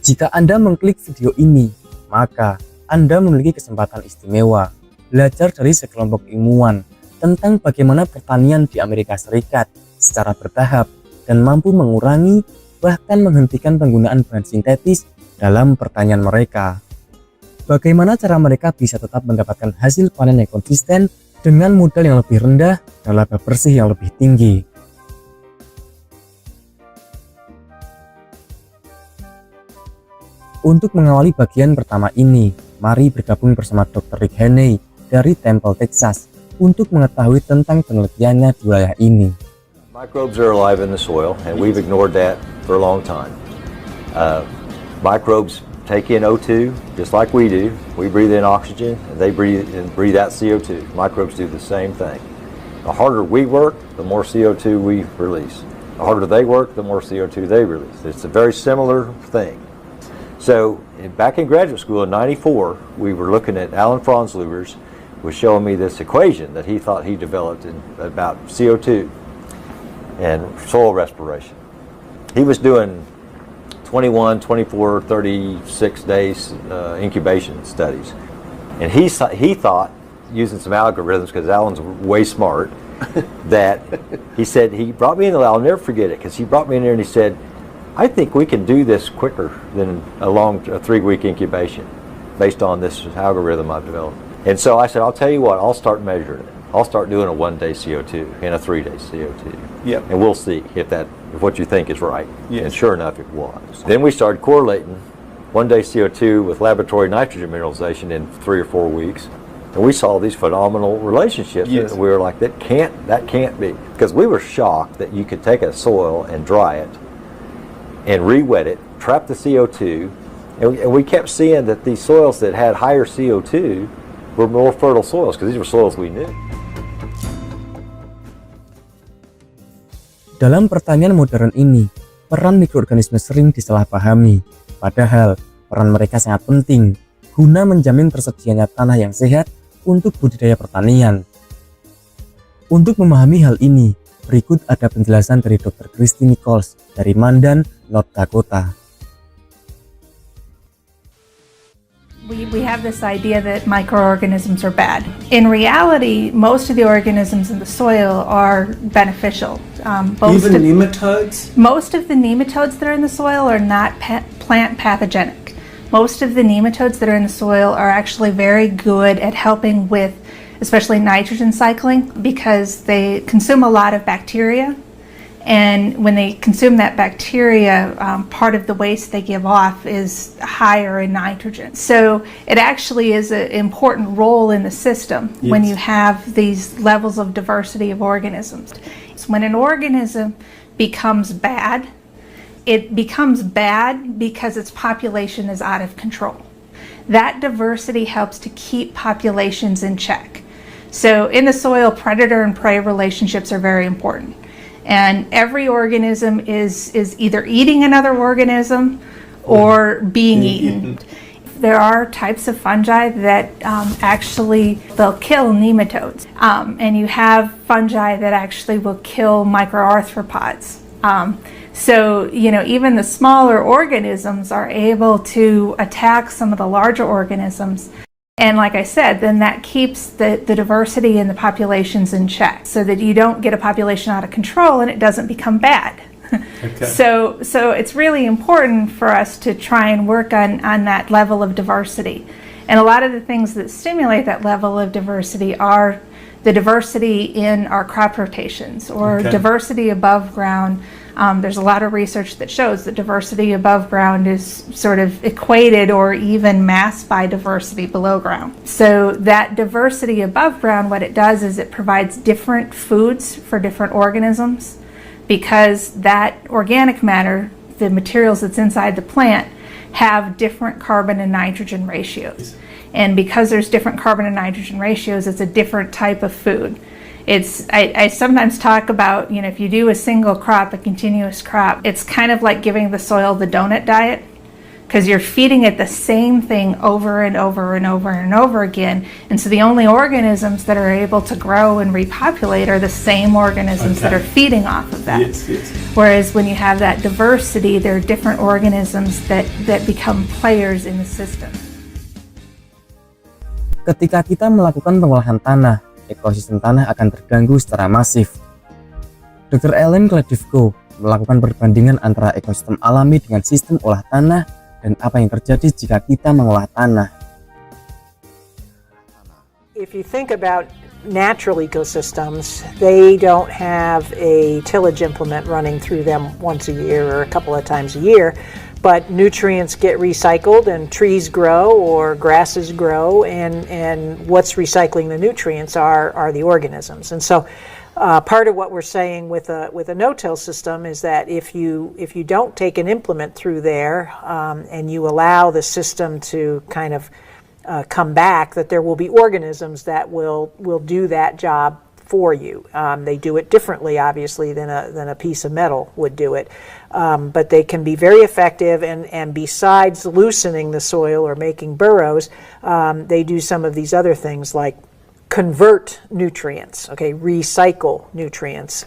Jika Anda mengklik video ini, maka Anda memiliki kesempatan istimewa belajar dari sekelompok ilmuwan tentang bagaimana pertanian di Amerika Serikat secara bertahap dan mampu mengurangi bahkan menghentikan penggunaan bahan sintetis dalam pertanian mereka. Bagaimana cara mereka bisa tetap mendapatkan hasil panen yang konsisten dengan modal yang lebih rendah dan laba bersih yang lebih tinggi. Untuk mengawali bagian pertama ini, mari bergabung bersama Dr. Rick Haney dari Temple, Texas untuk mengetahui tentang penelitiannya di wilayah ini. Microbes are alive in the soil, and we've ignored that for a long time. Microbes take in O2 just like we do. We breathe in oxygen, and they breathe out CO2. Microbes do the same thing. The harder we work, the more CO2 we release. The harder they work, the more CO2 they release. It's a very similar thing. So back in graduate school in '94, we were looking at Alan Franzluber's was showing me this equation that he thought he developed about CO2 and soil respiration. He was doing 21, 24, 36 days incubation studies. And he thought, using some algorithms, because Alan's way smart, that he said, he brought me in, I'll never forget it, because he brought me in there and he said, I think we can do this quicker than a 3-week incubation based on this algorithm I've developed. And so I said, I'll tell you what, I'll start measuring it. I'll start doing a 1-day CO2 and a 3-day CO2. Yep. And we'll see if what you think is right. Yes. And sure enough, it was. Then we started correlating 1-day CO2 with laboratory nitrogen mineralization in 3 or 4 weeks. And we saw these phenomenal relationships. Yes. And we were like, that can't be. Because we were shocked that you could take a soil and dry it and re-wet it, trap the CO2, and we kept seeing that these soils that had higher CO2 were more fertile soils, because these were soils we knew. Dalam pertanian modern ini, peran mikroorganisme sering disalahpahami, padahal peran mereka sangat penting guna menjamin tersedianya tanah yang sehat untuk budidaya pertanian. Untuk memahami hal ini, berikut ada penjelasan dari Dr. Christy Nichols dari Mandan, North Dakota. We have this idea that microorganisms are bad. In reality, most of the organisms in the soil are beneficial. Even nematodes? Most of the nematodes that are in the soil are not plant pathogenic. Most of the nematodes that are in the soil are actually very good at helping with especially nitrogen cycling, because they consume a lot of bacteria. And when they consume that bacteria, part of the waste they give off is higher in nitrogen. So it actually is an important role in the system. Yes. When you have these levels of diversity of organisms. So when an organism becomes bad, it becomes bad because its population is out of control. That diversity helps to keep populations in check. So in the soil, predator and prey relationships are very important. And every organism is either eating another organism or being eaten. There are types of fungi that actually they'll kill nematodes. And you have fungi that actually will kill microarthropods. So, even the smaller organisms are able to attack some of the larger organisms. And like I said, then that keeps the diversity in the populations in check, so that you don't get a population out of control and it doesn't become bad. Okay. So it's really important for us to try and work on that level of diversity. And a lot of the things that stimulate that level of diversity are the diversity in our crop rotations, or diversity above ground. There's a lot of research that shows that diversity above ground is sort of equated or even masked by diversity below ground. So that diversity above ground, what it does is it provides different foods for different organisms, because that organic matter, the materials that's inside the plant, have different carbon and nitrogen ratios. And because there's different carbon and nitrogen ratios, it's a different type of food. I sometimes talk about, if you do a single crop, a continuous crop, it's kind of like giving the soil the donut diet, because you're feeding it the same thing over and over and over and over again. And so the only organisms that are able to grow and repopulate are the same organisms that are feeding off of that. Yes, yes. Whereas when you have that diversity, there are different organisms that become players in the system. Ketika kita melakukan pengolahan tanah, ekosistem tanah akan terganggu secara masif. Dr. Ellen Kledivko melakukan perbandingan antara ekosistem alami dengan sistem olah tanah dan apa yang terjadi jika kita mengolah tanah. If you think about natural ecosystems, they don't have a tillage implement running through them once a year or a couple of times a year, but nutrients get recycled and trees grow or grasses grow, and what's recycling the nutrients are the organisms. And so part of what we're saying with a no-till system is that if you don't take an implement through there and you allow the system to kind of come back, that there will be organisms that will do that job for you. They do it differently, obviously, than a piece of metal would do it, but they can be very effective. And besides loosening the soil or making burrows, they do some of these other things like convert nutrients, recycle nutrients,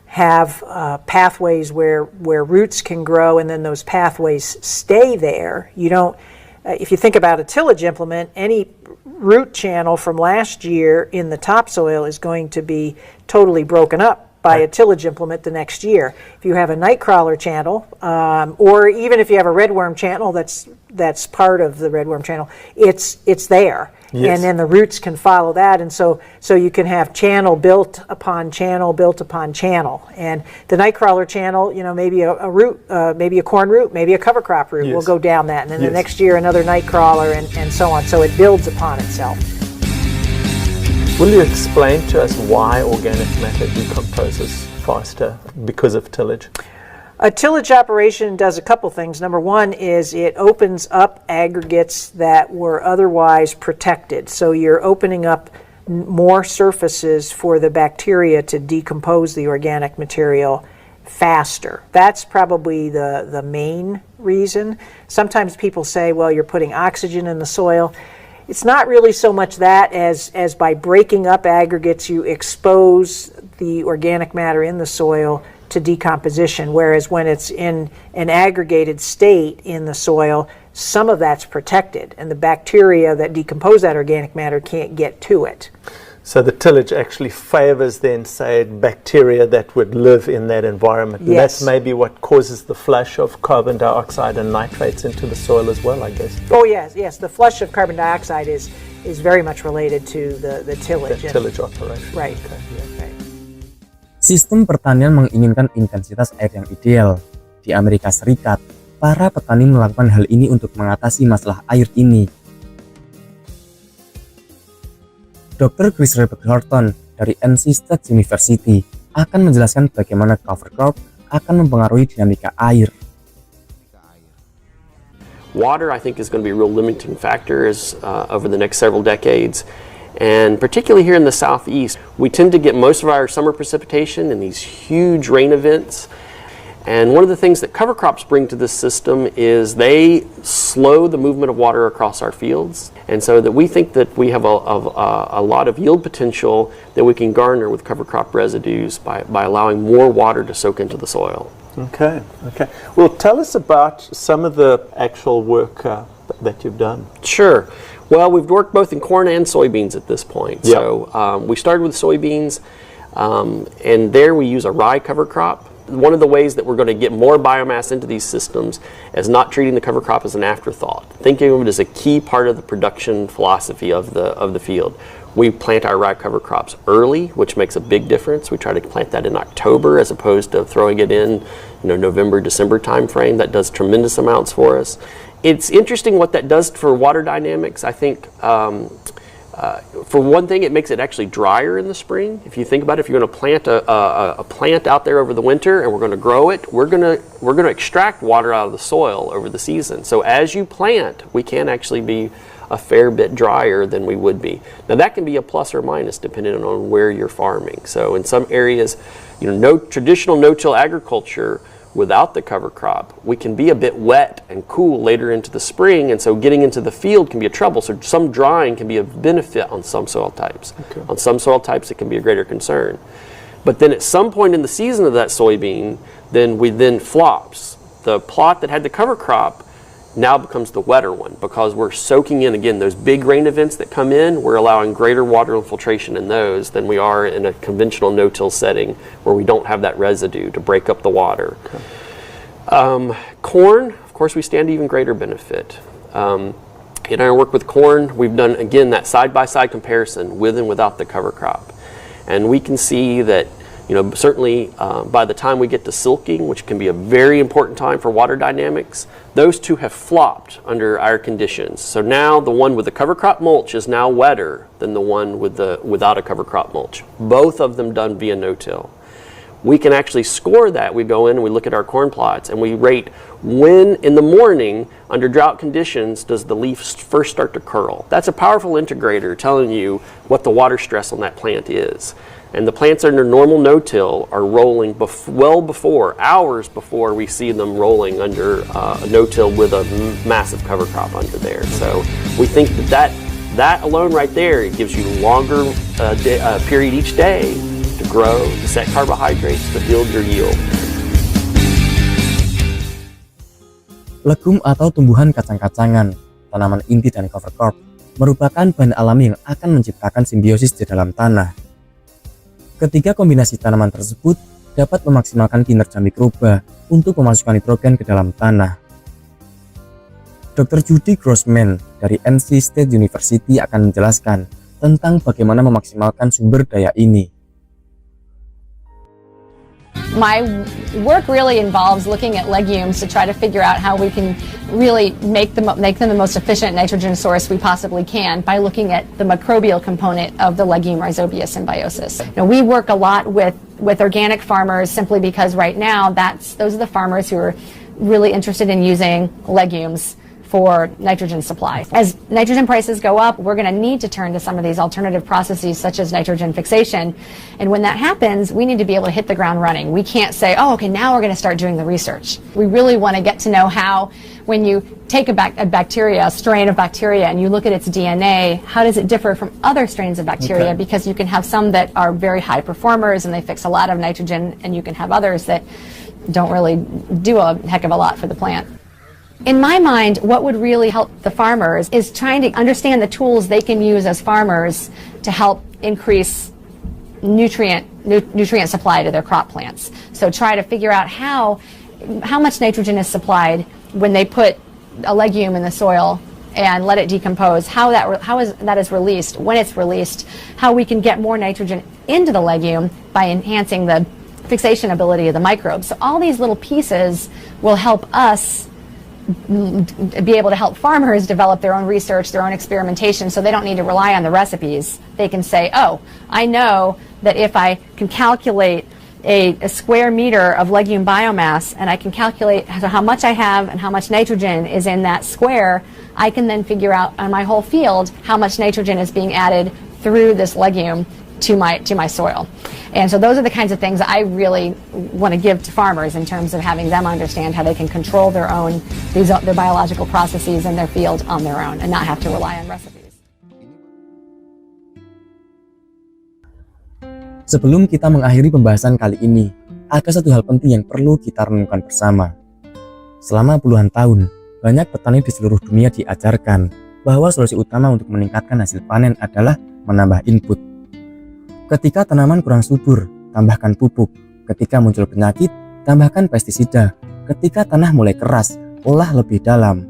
have pathways where roots can grow, and then those pathways stay there. You don't, if you think about a tillage implement, any root channel from last year in the topsoil is going to be totally broken up by a tillage implement the next year. If you have a nightcrawler channel, or even if you have a redworm channel that's part of the redworm channel, it's there. Yes. And then the roots can follow that, and so you can have channel built upon channel built upon channel. And the nightcrawler channel, maybe a root, maybe a corn root, maybe a cover crop root will go down that, and then the next year another nightcrawler, and so on. So it builds upon itself. Will you explain to us why organic matter decomposes faster because of tillage? A tillage operation does a couple things. Number one is it opens up aggregates that were otherwise protected. So you're opening up more surfaces for the bacteria to decompose the organic material faster. That's probably the main reason. Sometimes people say, well, you're putting oxygen in the soil. It's not really so much that as by breaking up aggregates, you expose the organic matter in the soil to decomposition, whereas when it's in an aggregated state in the soil, some of that's protected, and the bacteria that decompose that organic matter can't get to it. So the tillage actually favors then, say, bacteria that would live in that environment. And that's maybe what causes the flush of carbon dioxide and nitrates into the soil as well, I guess. Oh yes, the flush of carbon dioxide is very much related to the tillage. The tillage operation. Right. Okay, yeah. Right. Sistem pertanian menginginkan intensitas air yang ideal. Di Amerika Serikat, para petani melakukan hal ini untuk mengatasi masalah air ini. Dr. Chris Horton dari NC State University akan menjelaskan bagaimana cover crop akan mempengaruhi dinamika air. Water, I think, is going to be a real limiting factor over the next several decades. And particularly here in the southeast, we tend to get most of our summer precipitation in these huge rain events. And one of the things that cover crops bring to this system is they slow the movement of water across our fields. And so that we think that we have a lot of yield potential that we can garner with cover crop residues by allowing more water to soak into the soil. Okay. Well, tell us about some of the actual work that you've done. Sure. Well, we've worked both in corn and soybeans at this point. Yep. So we started with soybeans, and there we use a rye cover crop. One of the ways that we're going to get more biomass into these systems is not treating the cover crop as an afterthought. Thinking of it as a key part of the production philosophy of the field. We plant our rye cover crops early, which makes a big difference. We try to plant that in October as opposed to throwing it in, November, December timeframe. That does tremendous amounts for us. It's interesting what that does for water dynamics. I think, for one thing, it makes it actually drier in the spring. If you think about it, if you're going to plant a plant out there over the winter and we're going to grow it, we're going to extract water out of the soil over the season. So as you plant, we can actually be a fair bit drier than we would be. Now that can be a plus or minus depending on where you're farming. So in some areas, traditional no-till agriculture, without the cover crop, we can be a bit wet and cool later into the spring, and so getting into the field can be a trouble. So some drying can be a benefit on some soil types. Okay. On some soil types, it can be a greater concern. But then at some point in the season of that soybean, then flops. The plot that had the cover crop now becomes the wetter one, because we're soaking in, again, those big rain events that come in. We're allowing greater water infiltration in those than we are in a conventional no-till setting where we don't have that residue to break up the water. Okay. Corn, of course, we stand even greater benefit. In our work with corn, we've done, again, that side-by-side comparison with and without the cover crop. And we can see that, certainly by the time we get to silking, which can be a very important time for water dynamics, those two have flopped under our conditions. So now the one with the cover crop mulch is now wetter than the one without a cover crop mulch. Both of them done via no-till. We can actually score that. We go in and we look at our corn plots and we rate when in the morning under drought conditions does the leaf first start to curl. That's a powerful integrator telling you what the water stress on that plant is. And the plants under normal no-till are rolling well before, hours before we see them rolling under a no-till with a massive cover crop under there. So we think that alone right there, it gives you longer period each day to grow, to set carbohydrates, to build your yield. Legum atau tumbuhan kacang-kacangan, tanaman inti dan cover crop merupakan bahan alami yang akan menciptakan simbiosis di dalam tanah. Ketiga kombinasi tanaman tersebut dapat memaksimalkan kinerja mikroba untuk memasukkan nitrogen ke dalam tanah. Dr. Judy Grossman dari NC State University akan menjelaskan tentang bagaimana memaksimalkan sumber daya ini. My work really involves looking at legumes to try to figure out how we can really make them the most efficient nitrogen source we possibly can by looking at the microbial component of the legume rhizobia symbiosis. We work a lot with organic farmers simply because right now those are the farmers who are really interested in using legumes for nitrogen supply. As nitrogen prices go up, we're going to need to turn to some of these alternative processes such as nitrogen fixation. And when that happens, we need to be able to hit the ground running. We can't say, oh, okay, now we're going to start doing the research. We really want to get to know how, when you take a strain of bacteria, and you look at its DNA, how does it differ from other strains of bacteria? Okay. Because you can have some that are very high performers and they fix a lot of nitrogen, and you can have others that don't really do a heck of a lot for the plant. In my mind, what would really help the farmers is trying to understand the tools they can use as farmers to help increase nutrient supply to their crop plants. So try to figure out how much nitrogen is supplied when they put a legume in the soil and let it decompose, how that is released, when it's released, how we can get more nitrogen into the legume by enhancing the fixation ability of the microbes. So all these little pieces will help us be able to help farmers develop their own research, their own experimentation, so they don't need to rely on the recipes. They can say, oh, I know that if I can calculate a square meter of legume biomass, and I can calculate how much I have and how much nitrogen is in that square, I can then figure out on my whole field how much nitrogen is being added through this legume to my soil. And so those are the kinds of things I really want to give to farmers in terms of having them understand how they can control their biological processes in their field on their own and not have to rely on recipes. Sebelum kita mengakhiri pembahasan kali ini, ada satu hal penting yang perlu kita renungkan bersama. Selama puluhan tahun, banyak petani di seluruh dunia diajarkan bahwa solusi utama untuk meningkatkan hasil panen adalah menambah input. Ketika tanaman kurang subur, tambahkan pupuk. Ketika muncul penyakit, tambahkan pestisida. Ketika tanah mulai keras, olah lebih dalam.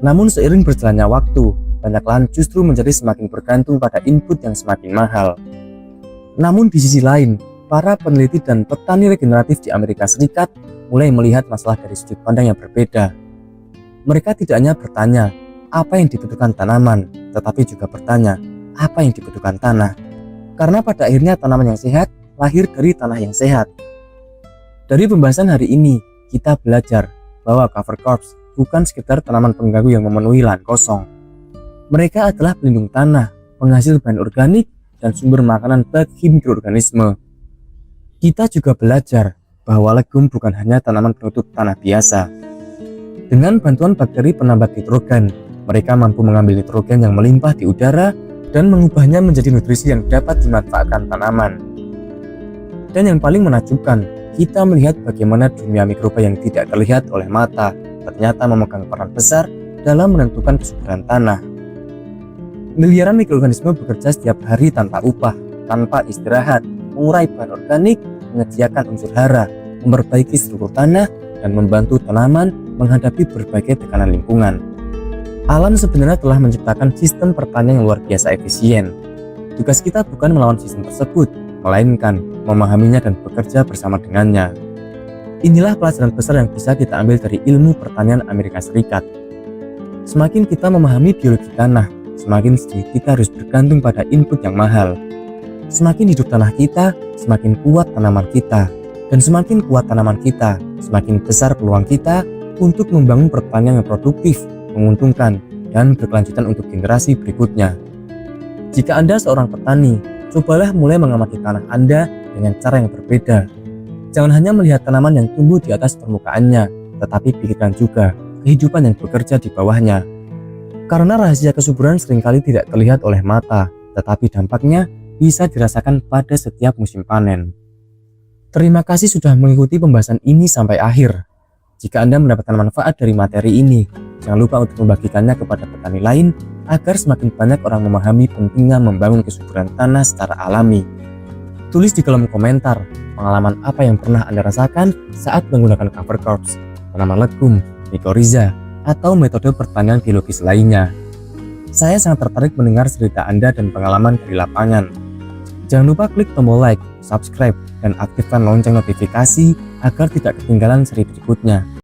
Namun seiring berjalannya waktu, banyak lahan justru menjadi semakin bergantung pada input yang semakin mahal. Namun di sisi lain, para peneliti dan petani regeneratif di Amerika Serikat mulai melihat masalah dari sudut pandang yang berbeda. Mereka tidak hanya bertanya, apa yang dibutuhkan tanaman, tetapi juga bertanya, apa yang dibutuhkan tanah. Karena pada akhirnya tanaman yang sehat lahir dari tanah yang sehat. Dari pembahasan hari ini, kita belajar bahwa cover crops bukan sekedar tanaman pengganggu yang memenuhi lahan kosong. Mereka adalah pelindung tanah, penghasil bahan organik, dan sumber makanan bagi mikroorganisme. Kita juga belajar bahwa legum bukan hanya tanaman penutup tanah biasa. Dengan bantuan bakteri penambat nitrogen, mereka mampu mengambil nitrogen yang melimpah di udara dan mengubahnya menjadi nutrisi yang dapat dimanfaatkan tanaman. Dan yang paling menakjubkan, kita melihat bagaimana dunia mikroba yang tidak terlihat oleh mata ternyata memegang peran besar dalam menentukan kesuburan tanah. Miliaran mikroorganisme bekerja setiap hari tanpa upah, tanpa istirahat, mengurai bahan organik, menyediakan unsur hara, memperbaiki struktur tanah, dan membantu tanaman menghadapi berbagai tekanan lingkungan. Alam sebenarnya telah menciptakan sistem pertanian yang luar biasa efisien. Tugas kita bukan melawan sistem tersebut, melainkan memahaminya dan bekerja bersama dengannya. Inilah pelajaran besar yang bisa kita ambil dari ilmu pertanian Amerika Serikat. Semakin kita memahami biologi tanah, semakin sedikit kita harus bergantung pada input yang mahal. Semakin hidup tanah kita, semakin kuat tanaman kita. Dan semakin kuat tanaman kita, semakin besar peluang kita untuk membangun pertanian yang produktif, menguntungkan, dan berkelanjutan untuk generasi berikutnya. Jika Anda seorang petani, cobalah mulai mengamati tanah Anda dengan cara yang berbeda. Jangan hanya melihat tanaman yang tumbuh di atas permukaannya, tetapi pikirkan juga kehidupan yang bekerja di bawahnya. Karena rahasia kesuburan seringkali tidak terlihat oleh mata, tetapi dampaknya bisa dirasakan pada setiap musim panen. Terima kasih sudah mengikuti pembahasan ini sampai akhir. Jika Anda mendapatkan manfaat dari materi ini, jangan lupa untuk membagikannya kepada petani lain agar semakin banyak orang memahami pentingnya membangun kesuburan tanah secara alami. Tulis di kolom komentar pengalaman apa yang pernah Anda rasakan saat menggunakan cover crops, tanaman legum, mycorrhiza, atau metode pertanian biologis lainnya. Saya sangat tertarik mendengar cerita Anda dan pengalaman dari lapangan. Jangan lupa klik tombol like, subscribe, dan aktifkan lonceng notifikasi agar tidak ketinggalan seri berikutnya.